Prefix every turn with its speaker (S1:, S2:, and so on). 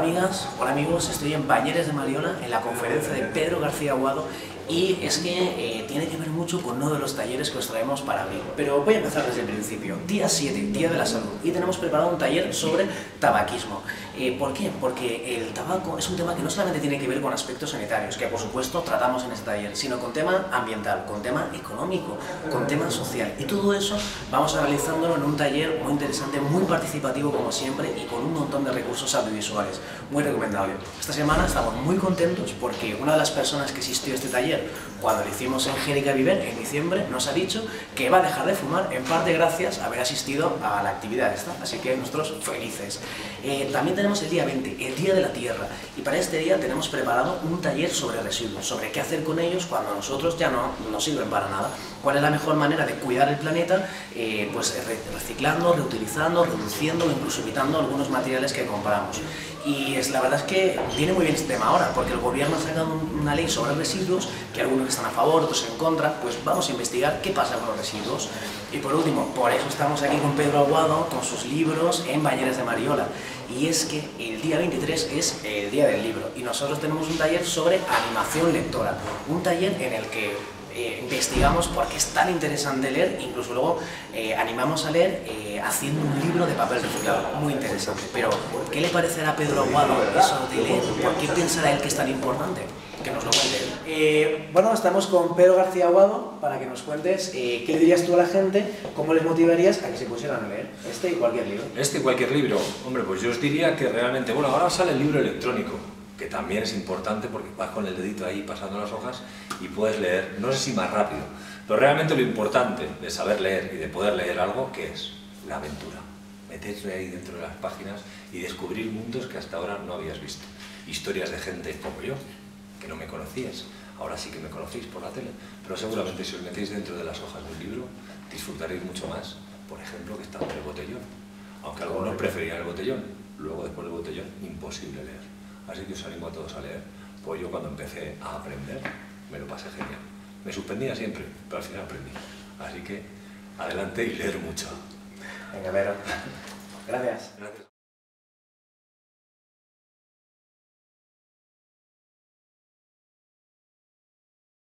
S1: amigas, hola amigos, estoy en Bañeres de Mariola, en la conferencia de Pedro García Aguado, y es que tiene que ver mucho con uno de los talleres que os traemos para abril. Pero voy a empezar desde el principio. Día 7, Día de la Salud, y tenemos preparado un taller sobre tabaquismo. ¿Por qué? Porque el tabaco es un tema que no solamente tiene que ver con aspectos sanitarios, que por supuesto tratamos en este taller, sino con tema ambiental, con tema económico, con tema social. Y todo eso vamos analizándolo en un taller muy interesante, muy participativo como siempre, y con un montón de recursos audiovisuales. Muy recomendable. Esta semana estamos muy contentos porque una de las personas que asistió a este taller cuando lo hicimos en Génica Viver en diciembre nos ha dicho que va a dejar de fumar, en parte gracias a haber asistido a la actividad esta, así que nosotros felices. También tenemos el día 20, el Día de la Tierra, y para este día tenemos preparado un taller sobre residuos, sobre qué hacer con ellos cuando a nosotros ya no nos sirven para nada, cuál es la mejor manera de cuidar el planeta, pues reciclando, reutilizando, reduciendo o incluso evitando algunos materiales que compramos. Y la verdad es que viene muy bien este tema ahora, porque el gobierno ha sacado una ley sobre residuos, que algunos están a favor, otros en contra, pues vamos a investigar qué pasa con los residuos. Y por último, por eso estamos aquí con Pedro Aguado, con sus libros en Bañeres de Mariola. Y es que el día 23 es el Día del Libro, y nosotros tenemos un taller sobre animación lectora, un taller en el que investigamos por qué es tan interesante leer, incluso luego animamos a leer haciendo un libro de papel reciclado, muy interesante. Pero, ¿qué le parecerá a Pedro Aguado eso de leer? ¿Por qué pensará él que es tan importante? Que nos lo cuente. Bueno, estamos con Pedro García Aguado para que nos cuentes qué le dirías tú a la gente, cómo les motivarías a que se pusieran a leer este y cualquier libro.
S2: Este y cualquier libro, hombre, pues yo os diría que realmente, bueno, ahora sale el libro electrónico, que también es importante porque vas con el dedito ahí pasando las hojas y puedes leer, no sé si más rápido, pero realmente lo importante de saber leer y de poder leer algo, ¿qué es? La aventura. Meterse ahí dentro de las páginas y descubrir mundos que hasta ahora no habías visto. Historias de gente como yo, que no me conocías, ahora sí que me conocéis por la tele, pero seguramente si os metéis dentro de las hojas del libro, disfrutaréis mucho más, por ejemplo, que estando en el botellón. Aunque algunos preferían el botellón, luego después del botellón, imposible leer. Así que os animo a todos a leer, pues yo cuando empecé a aprender me lo pasé genial. Me suspendía siempre, pero al final aprendí. Así que adelante y leer mucho.
S1: Venga, Pedro. Gracias.
S2: Gracias.